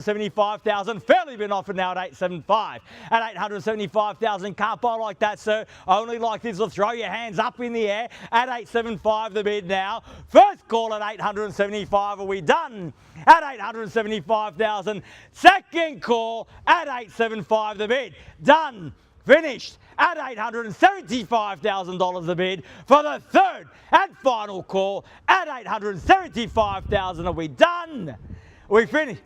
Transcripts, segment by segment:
75,000, fairly been offered now at 875. At 875,000, can't buy like that, sir. Only like this will throw your hands up in the air. At 875 the bid now. First call at 875, are we done? At 875,000, second call at 875 the bid. Done. Finished at $875,000 the bid for the third and final call at 875,000. Are we done? We finished.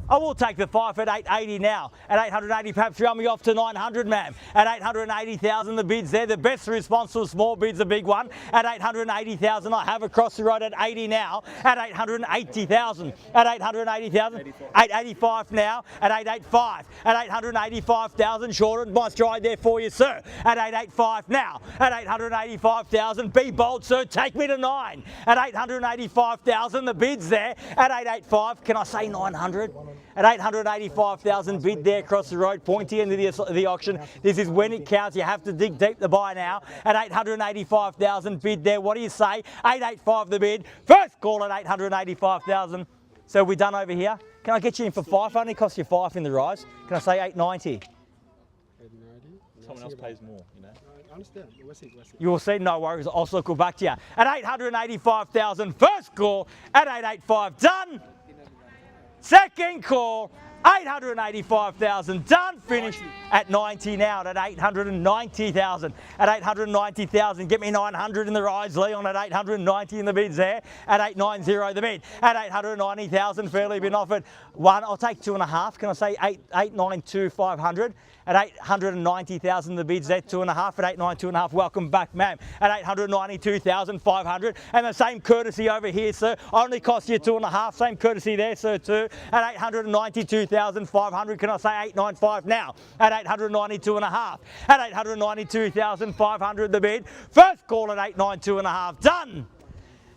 I will take the 5 at 880 now. At 880, perhaps round me off to 900, ma'am. At 880,000, the bid's there. The best response to a small bid's a big one. At 880,000, I have across the road at 80 now. At 880,000. At 880,000. 885 now. At 885. At 885,000, shortened my stride there for you, sir. At 885 now. At 885,000, be bold, sir. Take me to 9. At 885,000, the bid's there. At 885, can I say 900? At 885,000, bid there across the road, pointy end of the auction. This is when it counts. You have to dig deep to buy now. At 885,000, bid there. What do you say? 885 the bid. First call at 885,000. So we're done over here. Can I get you in for 5? Only cost you 5 in the rise. Can I say 890? 890. Someone else pays more, you know. I understand. We'll see. You will see, no worries. I'll circle back to you. At 885,000, first call at 885. Done. Second call, 885,000, done, finished at 90 now, at 890,000. At 890,000, get me 900 in the rise, Leon, at 890 in the bids there. At 890 the bid. At 890,000, fairly been offered one. I'll take 2.5. Can I say 892,500? At 890,000, the bid's there, 2.5. At 892.5, welcome back, ma'am. At 892,500, and the same courtesy over here, sir. Only cost you 2.5. Same courtesy there, sir, too. At 892,500, can I say 895 now? At 892.5. At 892,500, the bid. First call at 892.5, done.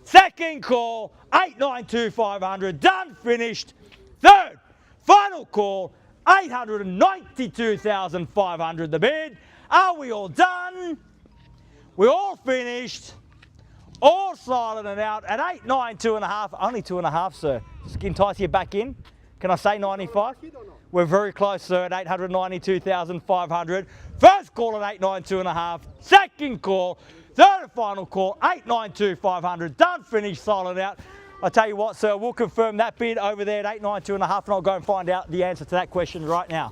Second call, 892,500, done, finished. Third, final call, 892,500 the bid. Are we all done? We're all finished. All silent and out at 892.5. Only 2.5, sir. Just entice you back in. Can I say 95? We're very close, sir, at 892,500. First call at 892.5. Second call. Third and final call, 892,500. Done, finished, silent out. I tell you what, sir, we'll confirm that bid over there at 892.5, and I'll go and find out the answer to that question right now.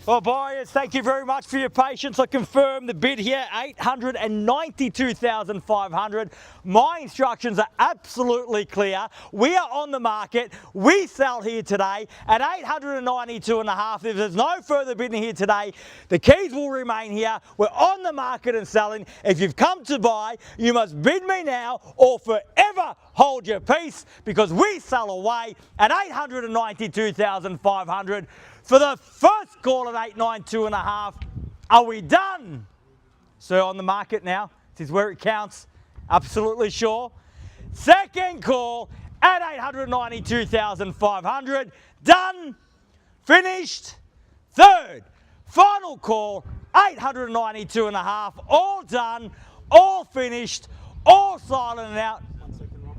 Well, buyers, thank you very much for your patience. I confirm the bid here, 892,500. My instructions are absolutely clear. We are on the market. We sell here today at 892.5. If there's no further bidding here today, the keys will remain here. We're on the market and selling. If you've come to buy, you must bid me now or forever hold your peace, because we sell away at 892,500. For the first call at 892.5, are we done? Sir, on the market now. This is where it counts. Absolutely sure. Second call at 892,500. Done. Finished. Third. Final call, 892.5. All done. All finished. All silent and out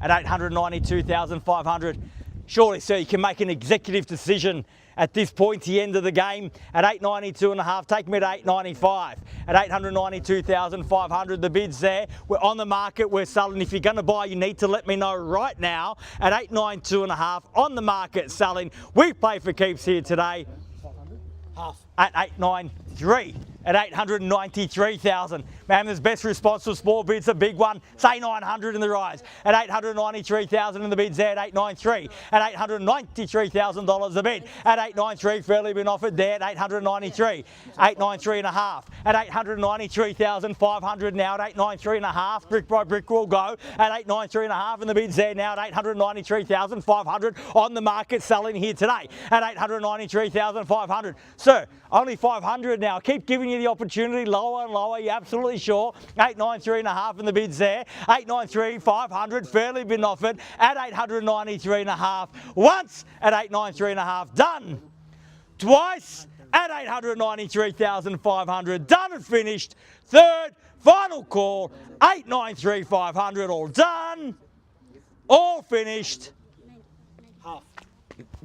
at 892,500. Surely, sir, you can make an executive decision at this point, the end of the game, at 892.5. Take me to 895. At 892,500, the bid's there. We're on the market, we're selling. If you're going to buy, you need to let me know right now. At 892.5, on the market, selling. We play for keeps here today. Half. At 893. At 893,000. Man, there's best response to small bids, a big one. Say 900 in the rise. At 893,000 in the bids there at 893. At $893,000 the bid. At 893, fairly been offered there at 893. 893.5. At 893,500 now at 893.5. Brick by brick will go. At 893.5 in the bids there now at 893,500 on the market selling here today. At 893,500. Sir, only 500 now. Keep giving you the opportunity, lower and lower, you're absolutely sure. 893.5 in the bids there. 893,500, fairly been offered at 893.5. Once at 893.5, done. Twice at 893,500, done and finished. Third, final call, 893,500, all done, all finished. Half.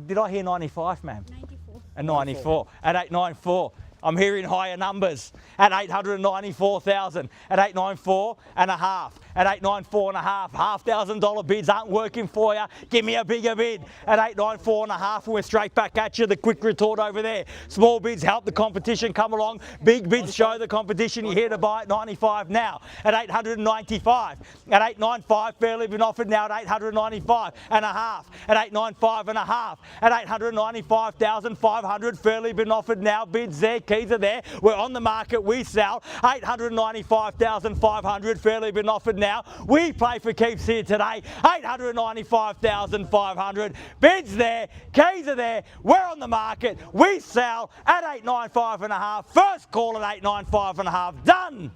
Did I hear 95, ma'am? 94. And 94. At 894. I'm hearing higher numbers at 894,000, at 894.5, at 894.5. $5,000 bids aren't working for you. Give me a bigger bid at 894.5, and we're straight back at you. The quick retort over there. Small bids help the competition come along. Big bids show the competition. You're here to buy at 95 now. At 895, at 895, fairly been offered now at 895.5, at 895.5, at 895,500, fairly been offered now. Bids there. Keys are there. We're on the market. We sell 895,500. Fairly been offered now. We play for keeps here today. 895,500. Bids there. Keys are there. We're on the market. We sell at 895.5. First call at 895.5. Done.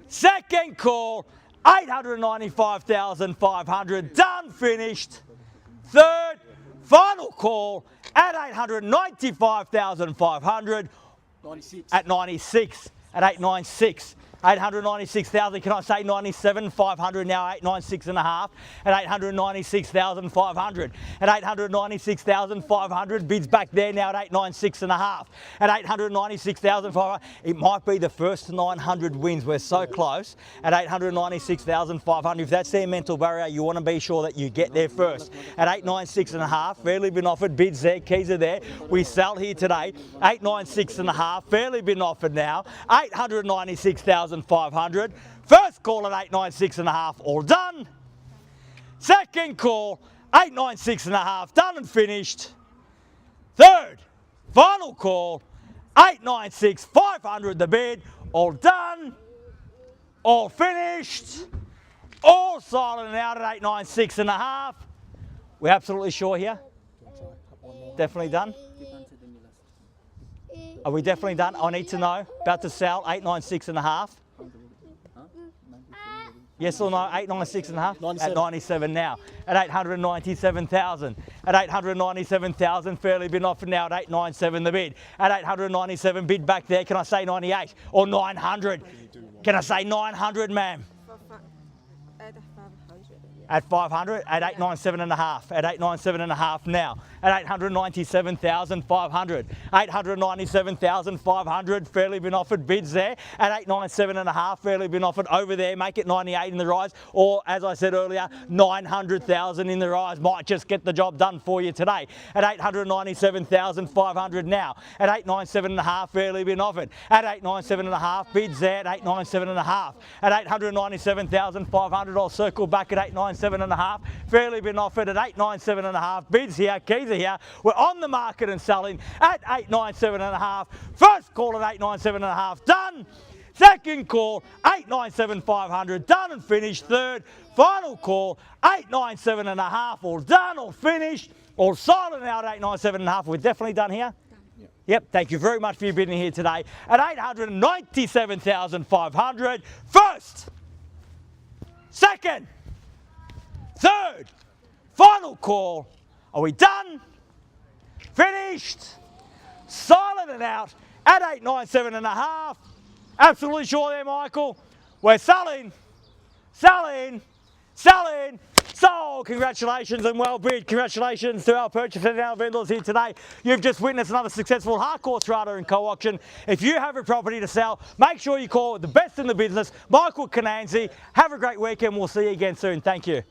Second call, 895,500. Done. Finished. Third, final call at 895,500. 96. At 96. At 896. 896,000. Can I say 97,500 now? 896.5. At 896,500. At 896,500. Bids back there now at 896.5. At 896,500. It might be the first 900 wins. We're so close. At 896,500. If that's their mental barrier, you want to be sure that you get there first. At 896.5. Fairly been offered. Bids there. Keys are there. We sell here today. 896.5. Fairly been offered now. 896,500. First call at 896.5, all done. Second call, 896.5, done and finished. Third, final call, 896,500 the bid, all done, all finished, all silent and out at 896.5. We're absolutely sure here? Definitely done? Are we definitely done? I need to know. About to sell, 896.5. Yes or no? 896.5? At 97 now. At 897,000. At 897,000, fairly been offered now at 897 the bid. At 897 bid back there. Can I say 98 or 900? Can I say 900, ma'am? At 500, at 897.5, at 897.5 now, at 897,500, 897,500, fairly been offered bids there, at 897.5, fairly been offered over there, make it 98 in the rise, or as I said earlier, 900,000 in the rise, might just get the job done for you today, at 897,500 now, at 897.5, fairly been offered, at 897.5, bids there at 897.5, at 897,500, I'll circle back at 897.5, fairly been offered at 897.5, bids here, keys are here, we're on the market and selling at 897.5, first call at 897.5, done, second call 897,500, done and finished, third, final call 897.5, all done, all finished, all silent now at 897.5, we're definitely done here? Yep, thank you very much for your bidding here today at 897,500. First, second, third, final call. Are we done? Finished? Silent and out at 897.5. Absolutely sure there, Michael. We're selling, selling, selling. Sold! Congratulations and well bid. Congratulations to our purchasers and our vendors here today. You've just witnessed another successful Harcourts Rata and co-auction. If you have a property to sell, make sure you call the best in the business, Michael Cananzi. Have a great weekend. We'll see you again soon. Thank you.